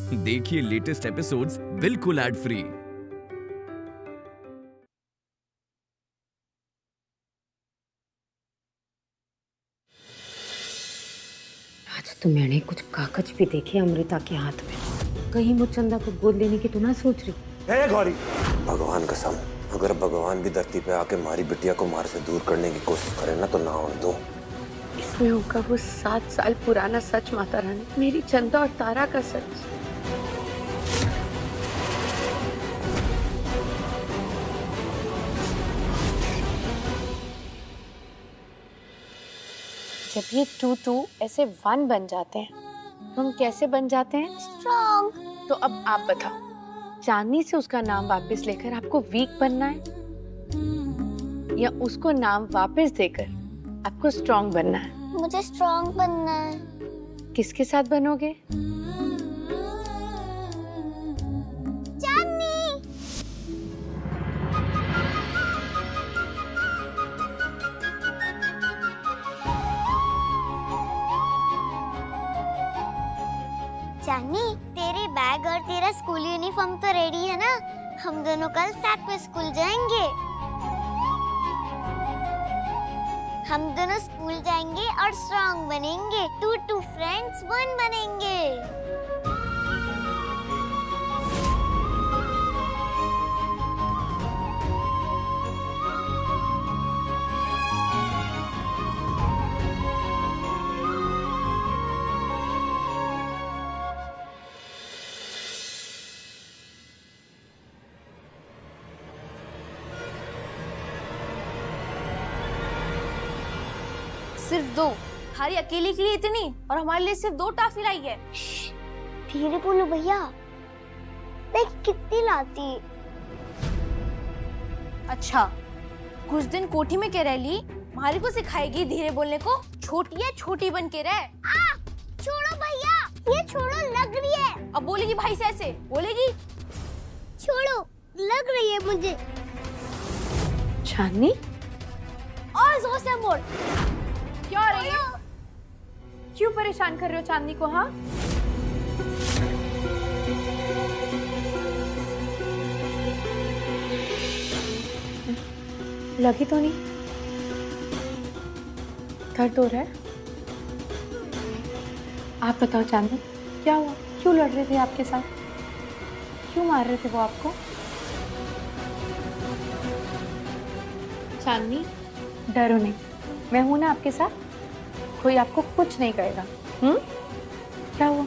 देखिए latest episodes बिल्कुल ad free. आज तो मैंने कुछ कागज भी देखे अमृता के हाथ में। कहीं वो चंदा को गोद लेने की तो ना सोच रही। हे गौरी, भगवान कसम, अगर भगवान भी धरती पे आके हमारी बिटिया को मार से दूर करने की कोशिश करे ना तो ना होने दो। इसमें होगा वो 7 साल पुराना सच माता रानी, मेरी चंदा और तारा का सच। जब ये 2-2 ऐसे 1 बन जाते हैं तो हम कैसे बन जाते हैं? स्ट्रॉन्ग। तो अब आप बताओ, चांदनी से उसका नाम वापस लेकर आपको वीक बनना है या उसको नाम वापस देकर आपको स्ट्रॉन्ग बनना है? मुझे स्ट्रॉन्ग बनना है। किसके साथ बनोगे? चांदनी। चांदनी, तेरे बैग और तेरा स्कूल यूनिफॉर्म तो रेडी है ना? हम दोनों कल साथ में स्कूल जाएंगे। हम दोनों स्कूल जाएंगे और स्ट्रॉन्ग बनेंगे। 2 फ्रेंड्स 1 बनेंगे। सिर्फ 2? हमारी अकेली के लिए इतनी, और हमारे लिए सिर्फ 2 टॉफी लाई है। धीरे बोलो भैया, देख कितनी लाती। अच्छा, कुछ दिन कोठी में क्या रह ली? हमारी को सिखाएगी धीरे बोलने को? छोटी है, छोटी बन के रह। छोड़ो भैया, ये छोड़ो, लग रही है। अब बोलेगी भाई से ऐसे बोलेगी? छोड़ो, लग रही है मुझे। चांदनी, और जोर से बोल। क्या हो रही है? क्यों परेशान कर रहे हो चांदनी को? हाँ, लगी तो नहीं? दर्द हो रहा है? आप बताओ चांदनी, क्या हुआ? क्यों लड़ रहे थे आपके साथ? क्यों मार रहे थे वो आपको? चांदनी, डरो नहीं, मैं हूं ना आपके साथ। कोई आपको कुछ नहीं करेगा। क्या हुआ?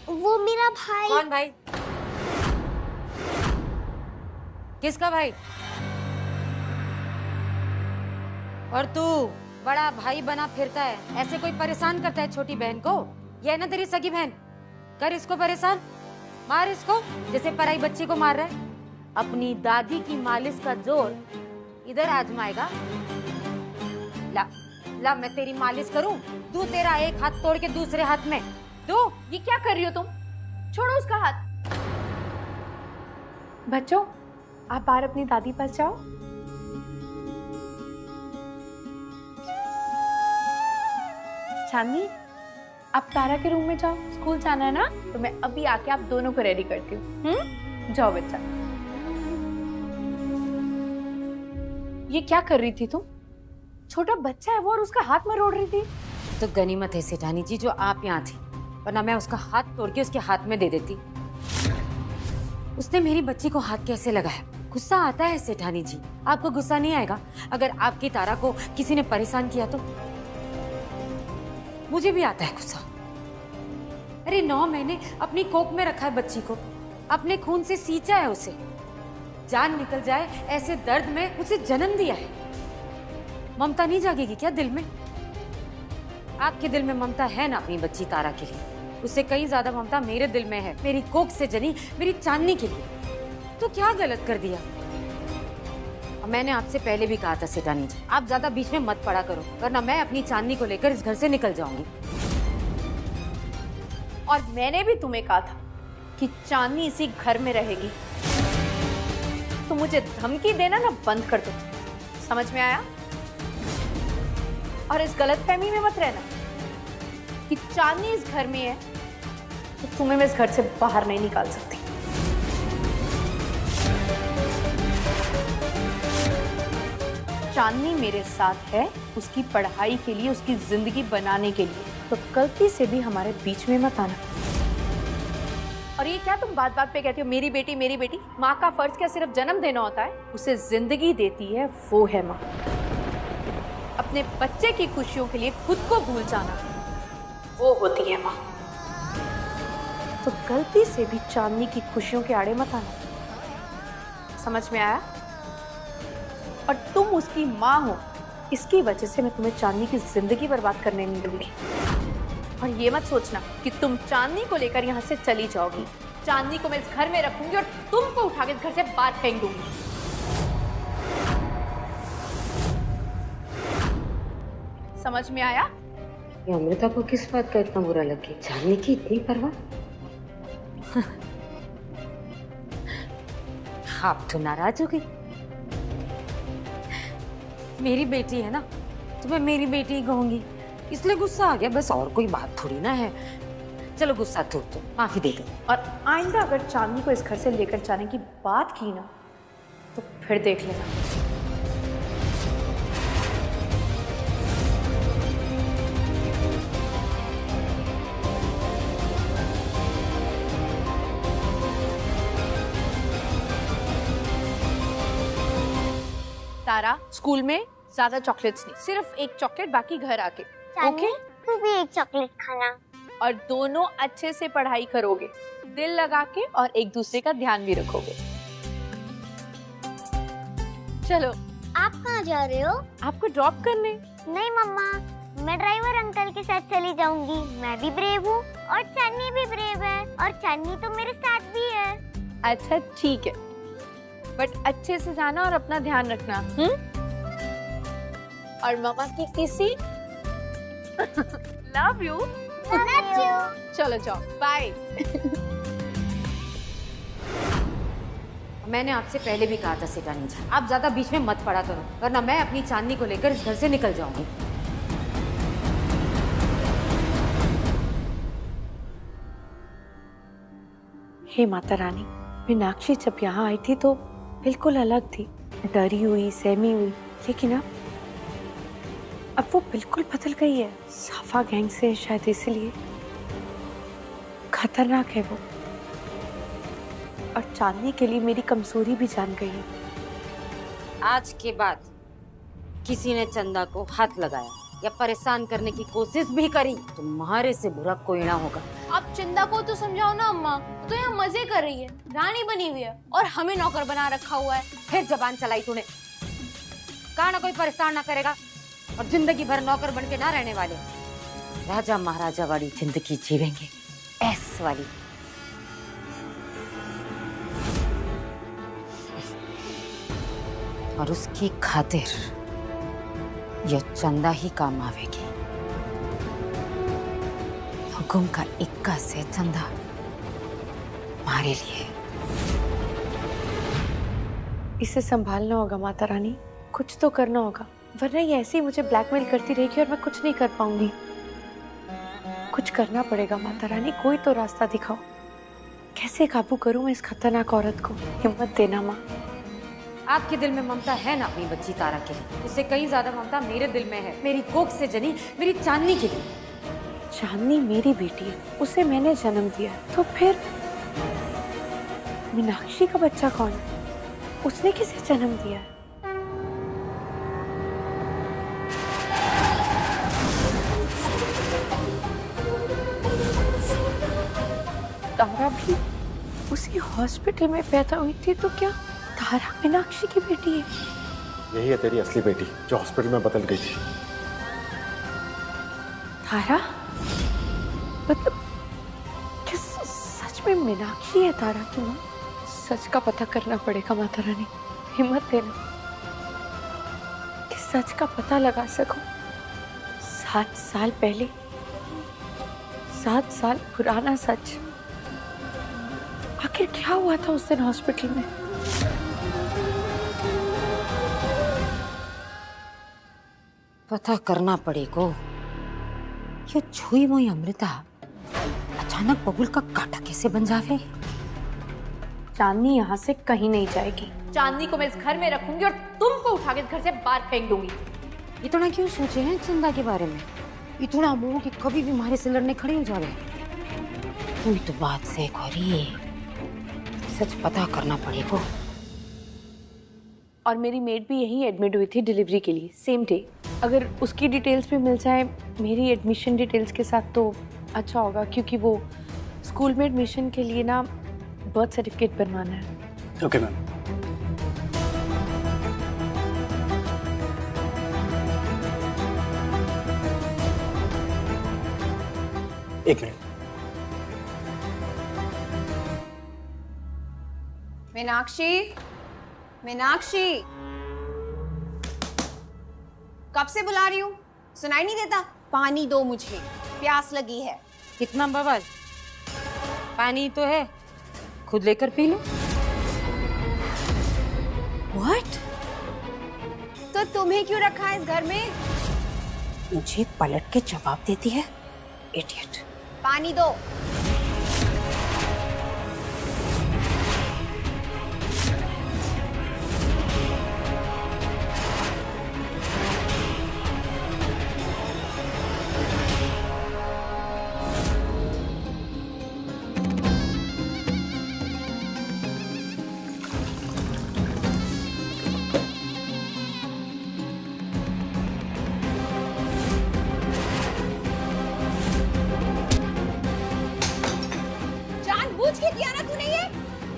वो मेरा भाई। कौन भाई? किसका भाई? और तू बड़ा भाई बना फिरता है, ऐसे कोई परेशान करता है छोटी बहन को? ये है ना तेरी सगी बहन, कर इसको परेशान, मार इसको जैसे पराई बच्ची को मार रहा है। अपनी दादी की मालिश का जोर इधर आजमाएगा? ला ला, मैं तेरी मालिश करूं? तू तेरा एक हाथ तोड़ के दूसरे हाथ में दो। ये क्या कर रही हो तुम? छोड़ो उसका हाथ। बच्चों, आप बाहर अपनी दादी पास जाओ। चांदनी, आप तारा के रूम में जाओ, स्कूल जाना है ना? तो मैं अभी आके आप दोनों को रेडी करती हूँ। जाओ बच्चा। ये क्या कर रही थी तुम? छोटा बच्चा है वो और उसका हाथ में रोड़ रही थी। तो गनीमत है सेठानी जी जो आप यहाँ थी, वरना मैं उसका हाथ तोड़ के उसके हाथ में दे देती। उसने मेरी बच्ची को हाथ कैसे लगाया? गुस्सा आता है सेठानी जी, आपको गुस्सा नहीं आएगा अगर आपकी तारा को किसी ने परेशान किया तो? मुझे भी आता है गुस्सा। अरे 9 महीने अपनी कोख में रखा है बच्ची को, अपने खून से सींचा है उसे, जान निकल जाए ऐसे दर्द में उसे जन्म दिया है। ममता नहीं जागेगी क्या दिल में? आपके दिल में ममता है ना अपनी बच्ची तारा के लिए, उससे कहीं ज्यादा ममता मेरे दिल में है, मेरी कोख से जनी मेरी चांदनी के लिए। तो क्या गलत कर दिया? मैंने आपसे पहले भी कहा था सेठानी जी, आप ज्यादा बीच में मत पड़ा करो, वरना मैं अपनी चांदनी को लेकर इस घर से निकल जाऊंगी। और मैंने भी तुम्हें कहा था कि चांदनी इसी घर में रहेगी। तो मुझे धमकी देना ना बंद कर दो, समझ में आया? और इस गलतफहमी में मत रहना कि चांदनी इस घर में है तो तुम्हें मैं इस घर से बाहर नहीं निकाल सकती। चांदनी मेरे साथ है उसकी पढ़ाई के लिए, उसकी जिंदगी बनाने के लिए, तो गलती से भी हमारे बीच में मत आना। और ये क्या तुम बात बात पे कहती हो मेरी बेटी मेरी बेटी? माँ का फर्ज क्या सिर्फ जन्म देना होता है? उसे जिंदगी देती है वो है माँ। अपने बच्चे की खुशियों के लिए खुद को भूल जाना वो होती है माँ। तो गलती से भी चांदनी की खुशियों के आड़े मत आना, समझ में आया? और तुम उसकी माँ हो, इसकी वजह से मैं तुम्हें चांदनी की जिंदगी बर्बाद करने नहीं दूंगी। और ये मत सोचना कि तुम चांदनी को लेकर यहाँ से चली जाओगी। चांदनी को मैं इस घर में रखूंगी और तुमको उठा के इस घर से बाहर फेंक दूंगी। समझ में आया? ये अमृता को किस बात का इतना बुरा लग गया? चांदनी की इतनी परवाह? आप तो नाराज हो गई। मेरी बेटी है ना, तो मैं मेरी बेटी ही कहूंगी, इसलिए गुस्सा आ गया बस, और कोई बात थोड़ी ना है। चलो गुस्सा थूक दो, माफी दे दो। और आइंदा अगर चांदनी को इस घर से लेकर जाने की बात की ना तो फिर देख लेना। तारा, स्कूल में ज्यादा चॉकलेट्स नहीं, सिर्फ एक चॉकलेट, बाकी घर आके। ओके? तू भी एक चॉकलेट खाना। और दोनों अच्छे से पढ़ाई करोगे, दिल लगा के, और एक दूसरे का ध्यान भी रखोगे। चलो। आप कहाँ जा रहे हो? आपको ड्रॉप करने। नहीं मम्मा, मैं ड्राइवर अंकल के साथ चली जाऊंगी। मैं भी ब्रेव हूँ और चांदनी भी ब्रेव है, और चांदनी तो मेरे साथ भी है। अच्छा ठीक है, बट अच्छे से जाना और अपना ध्यान रखना। और मम्मा की किसी लव यू। चलो जाओ, बाय। मैंने आपसे पहले भी कहा था सिटानी जी, आप ज्यादा बीच में मत पड़ा करो, वरना मैं अपनी चांदनी को लेकर इस घर से निकल जाऊंगी। हे माता रानी, मीनाक्षी जब यहाँ आई थी तो बिल्कुल अलग थी, डरी हुई, सहमी हुई, लेकिन अब वो बिल्कुल बदल गई है। साफा गैंग से शायद इसलिए खतरनाक है वो, और चांदनी के लिए मेरी कमजोरी भी जान गई है। आज के बाद किसी ने चंदा को हाथ लगाया या परेशान करने की कोशिश भी करी तो तुम्हारे से बुरा कोई ना होगा। आप चंदा को तो समझाओ ना अम्मा, तो यहाँ मजे कर रही है, रानी बनी हुई है और हमें नौकर बना रखा हुआ है। फिर जबान चलाई तूने, कहा ना कोई परेशान ना करेगा, और जिंदगी भर नौकर बन के ना रहने वाले, राजा महाराजा वाली जिंदगी जीवेंगे, ऐस वाली। और उसकी खातिर यह चंदा ही काम आवेगी। हुकुम का इक्का से चंदा हमारे लिए। इसे संभालना होगा माता रानी, कुछ तो करना होगा, वरना ये ऐसे ही मुझे ब्लैकमेल करती रहेगी और मैं कुछ नहीं कर पाऊंगी। कुछ करना पड़ेगा माता रानी, कोई तो रास्ता दिखाओ। कैसे काबू करूं मैं इस खतरनाक औरत को? हिम्मत देना माँ। आपके दिल में ममता है ना अपनी बच्ची तारा के लिए, उससे कहीं ज्यादा ममता मेरे दिल में है, मेरी कोख से जनी मेरी चांदनी के लिए। चांदनी मेरी बेटी है, उसे मैंने जन्म दिया, तो फिर मीनाक्षी का बच्चा कौन है? उसने किसे जन्म दिया? तारा भी उसी हॉस्पिटल में पैदा हुई थी, तो क्या तारा मीनाक्षी की बेटी है? यही है तेरी असली बेटी जो हॉस्पिटल में बदल गई थी। तारा? मतलब क्या सच में मीनाक्षी है तारा की माँ? सच का पता करना पड़ेगा माता रानी, हिम्मत देना कि सच का पता लगा सकूं। 7 साल पहले, 7 साल पुराना सच। आखिर क्या हुआ था उस दिन हॉस्पिटल में? पता करना पड़ेगा ये छुई मुई अमृता अचानक बबुल का काटा कैसे बन जावे? चांदनी यहाँ से कहीं नहीं जाएगी। चांदनी को मैं इस घर में रखूंगी और तुमको उठा के इस घर से बाहर फेंक दूंगी। इतना क्यों सोचे हैं चंदा के बारे में? इतना मुंह कि कभी भी हमारे से लड़ने खड़े हो जावे। कोई तो बात से करी, सच पता करना पड़ेगा। और मेरी मेड भी यहीं एडमिट हुई थी डिलीवरी के लिए, सेम डे। अगर उसकी डिटेल्स भी मिल जाए मेरी एडमिशन डिटेल्स के साथ तो अच्छा होगा, क्योंकि वो स्कूल में एडमिशन के लिए ना बर्थ सर्टिफिकेट बनवाना है। Okay ma'am. एक मिनट। मीनाक्षी, मीनाक्षी, कब से बुला रही हूँ, सुनाई नहीं देता? पानी दो मुझे, प्यास लगी है। कितना बवाल? पानी तो है, खुद लेकर पी लो। What? तो तुम्हें क्यों रखा है इस घर में? मुझे पलट के जवाब देती है, इडियट। पानी दो। जानबूझ के किया ना तूने ये?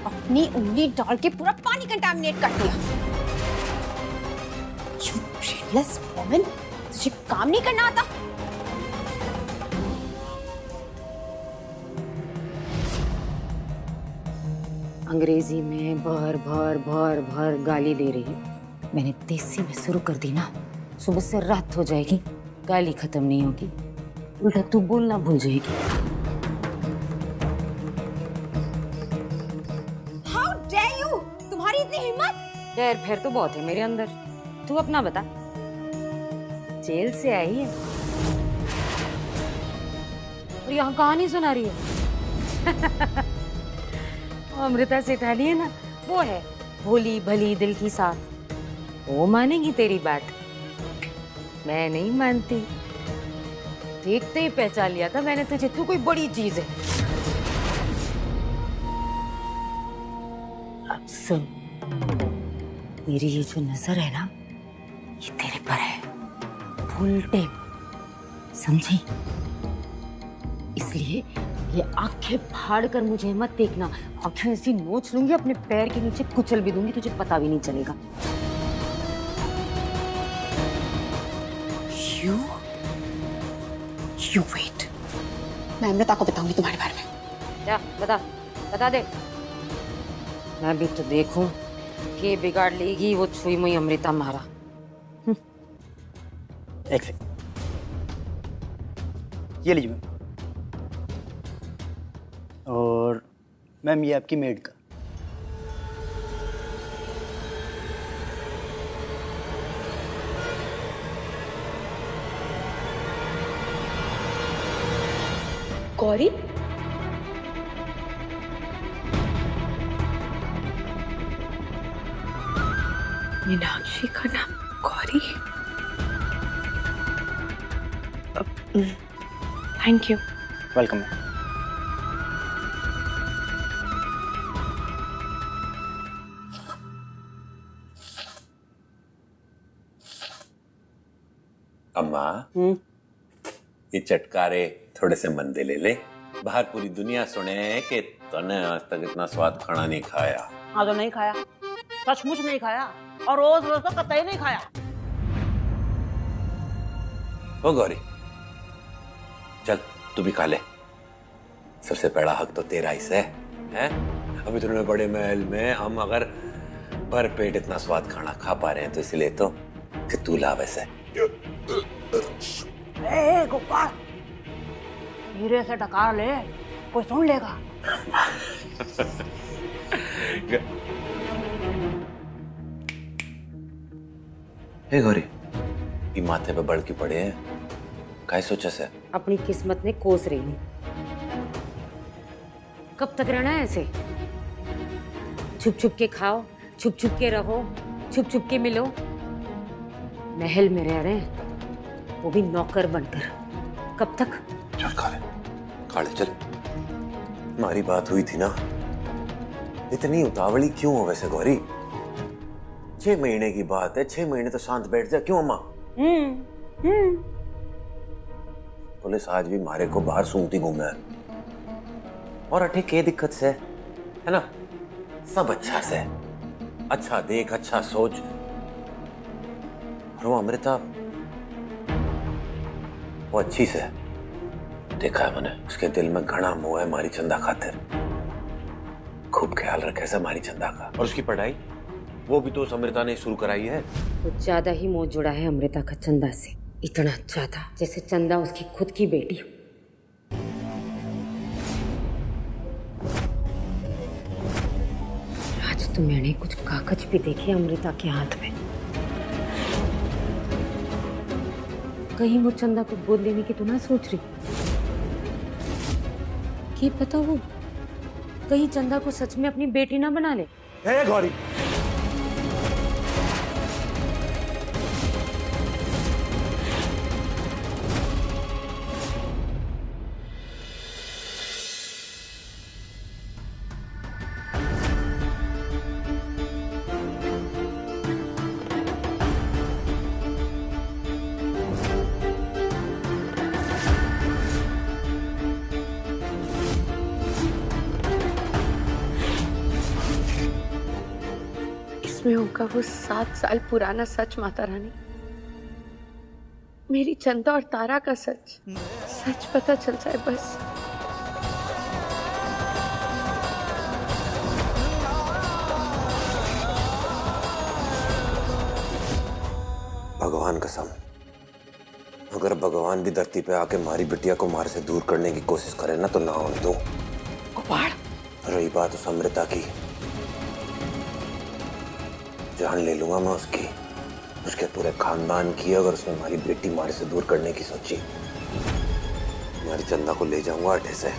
अपनी उंगली डाल के पूरा पानी कंटामिनेट कर दिया। You brainless woman, तुझे काम नहीं करना आता? अंग्रेजी में भर भर भर भर गाली दे रही है। मैंने देसी में शुरू कर दी ना, सुबह से रात हो जाएगी, गाली खत्म नहीं होगी, उल्टा तू बोलना भूल जाएगी। How dare you? तुम्हारी इतनी हिम्मत? डर फिर तो बहुत है मेरे अंदर। तू अपना बता, जेल से आई है और यहाँ कहानी सुना रही है। अमृता सेठानी है ना, वो है भोली भली दिल की साथ, वो मानेगी तेरी बात, मैं नहीं मानती। देखते ही पहचान लिया था मैंने तुझे, तू कोई बड़ी चीज है। अब सुन, मेरी ये जो नजर है ना, ये तेरे पर है फुल टाइम, समझी? इसलिए ये आंखें फाड़ कर मुझे मत देखना, आंखें ऐसी नोच लूंगी, अपने पैर के नीचे कुचल भी दूंगी, तुझे पता भी नहीं चलेगा। You wait. मैं अमृता को बताऊंगी तुम्हारे बारे में। क्या बता दे, मैं भी तो देखूं कि बिगाड़ लेगी वो छुई मुई अमृता मारा। एक सेकंड, ये लीजिए मैम। और मैम ये आपकी मेड का। गौरी? मीनाक्षी का नाम Gauri? Thank you. Welcome ma'am. अम्मा, ये चटकारे थोड़े से मंदे ले ले। बाहर पूरी दुनिया सुने कि तूने आज तक इतना स्वाद खाना नहीं खाया। हाँ तो नहीं खाया, सचमुच नहीं खाया, और रोज रोज तो कतई नहीं खाया। ओ गौरी, चल तू भी खा ले, सबसे बड़ा हक तो तेरा ही से है। अभी इतने बड़े महल में हम अगर भर पेट इतना स्वाद खाना खा पा रहे हैं तो इसलिए तो कि तू ला वैसे। ए गोपाल, धीरे से डकार ले, कोई सुन लेगा। हे गौरी, ये माथे पे बड़ की पड़े हैं, काय सोचा से? अपनी किस्मत में कोस रही हूँ। कब तक रहना है ऐसे? छुप छुप के खाओ, छुप छुप के रहो, छुप छुप के मिलो। महल में रह रहे हैं, वो भी नौकर बनकर। कब तक? चल खा ले चल। हमारी बात हुई थी ना। इतनी उतावली क्यों हो वैसे गौरी? 6 महीने की बात है, 6 महीने तो शांत बैठ जा। क्यों अम्मा? पुलिस आज भी मारे को बाहर सूंघती घूमे है। और अठे के दिक्कत से है ना? सब अच्छा से, अच्छा देख, अच्छा सोच। और वो अमृता, वो अच्छी से देखा है मैंने। उसके दिल में घना मोह है हमारी चंदा खातिर। खूब ख्याल रखे से हमारी चंदा का। और उसकी पढ़ाई वो भी तो उस अमृता ने शुरू कराई है। कुछ ज्यादा ही मोह जुड़ा है अमृता का चंदा से। इतना ज्यादा जैसे चंदा उसकी खुद की बेटी हो। आज तो मैंने कुछ कागज भी देखे अमृता के हाथ में। कहीं वो चंदा को गोद लेने की तो ना सोच रही? क्या पता वो कहीं चंदा को सच में अपनी बेटी ना बना ले। हे गौरी, इसमें होगा वो 7 साल पुराना सच माता रानी। मेरी चंदा और तारा का सच पता चल जाए बस। भगवान कसम, अगर भगवान भी धरती पे आके हमारी बिटिया को मार से दूर करने की कोशिश करे ना, तो ना होने दो। गोपाल, रही बात उस अमृता की, जान ले लूंगा मैं उसकी, उसके पूरे खानदान की। अगर उसने हमारी बेटी मारे से दूर करने की सोची, हमारी चंदा को ले जाऊंगा अड्डे से।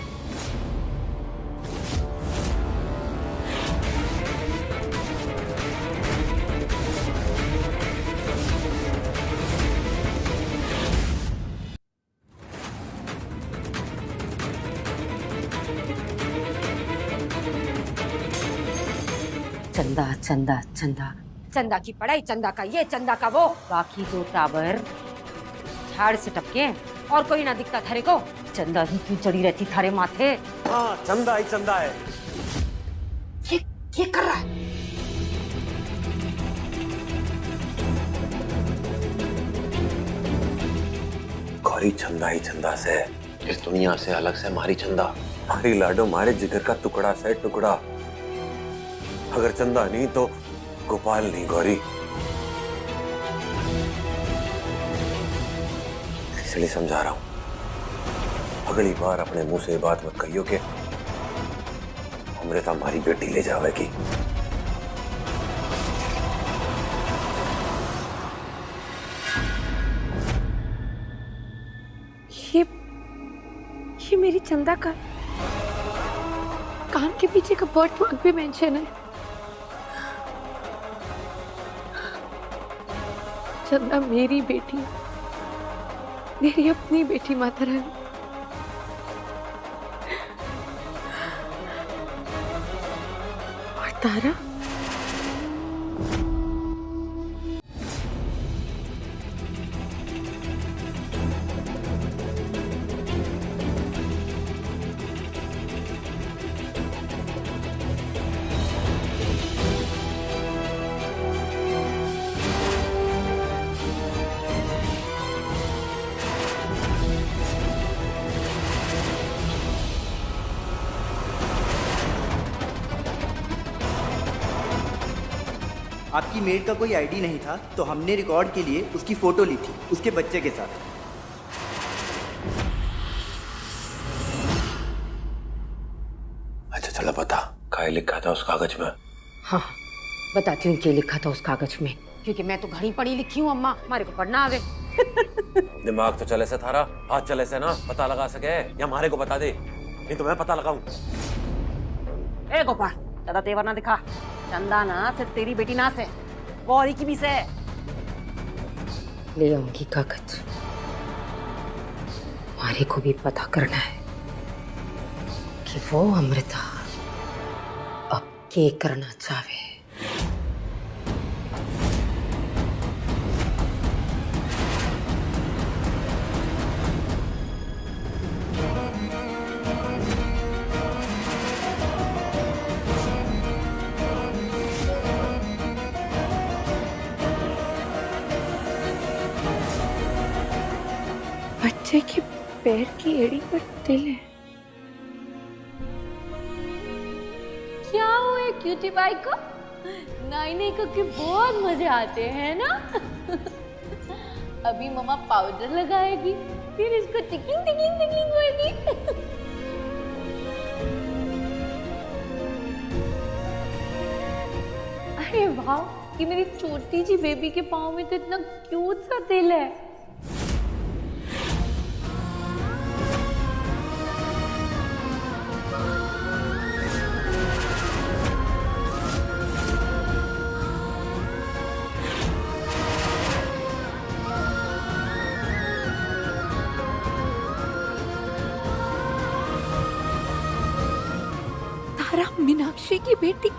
चंदा चंदा चंदा, चंदा की पढ़ाई, चंदा का ये, चंदा का वो। बाकी 2 टावर झाड़ से टपके और कोई ना दिखता थारे को। चंदा ही क्यों चढ़ी रहती थारे माथे? हाँ चंदा ही चंदा है। ये कर रहा है। गौरी, चंदा ही चंदा से, इस दुनिया से अलग से हमारी चंदा, हमारी लाडो, हमारे जिगर का टुकड़ा से टुकड़ा। अगर चंदा नहीं तो गोपाल नहीं गौरी। इसलिए समझा रहा हूं, अगली बार अपने मुंह से बात मत कहियो कि अमृता हमारी बेटी ले जावेगी। ये मेरी चंदा का कान के पीछे का बर्थ मार्क भी मेंशन है। चंदा मेरी बेटी, मेरी अपनी बेटी माता रानी। और तारा, आपकी मेड का कोई आईडी नहीं था, तो हमने रिकॉर्ड के लिए उसकी फोटो ली थी उसके बच्चे के साथ। अच्छा चलो बता, क्या लिखा था उस कागज में? हाँ बताती हूँ क्या लिखा था उस कागज में, क्योंकि मैं तो घड़ी पढ़ी लिखी हूँ अम्मा, हमारे को पढ़ना आवे। दिमाग तो चले से थारा, हाथ चले से ना पता लगा सके या हमारे को बता दे, नहीं तो मैं पता लगाऊं। ए गोपाल, ज्यादा तेवर ना दिखा। चंदा ना सिर्फ तेरी बेटी ना से, गौरी की भी से। ले आऊंगी कागज, हमारे को भी पता करना है कि वो अमृता अब के करना चाहे। बच्चे के पैर की एड़ी पर तिल है। क्या हुआ क्यूटी बाई को? नाई नाई करके बहुत मजे आते हैं ना। अभी मम्मा पाउडर लगाएगी, फिर इसको टिकलिंग टिकलिंग टिकलिंग होगी। अरे वाह, कि मेरी छोटी सी बेबी के पाँव में तो इतना क्यूट सा तिल है। तारा मीनाक्षी की बेटी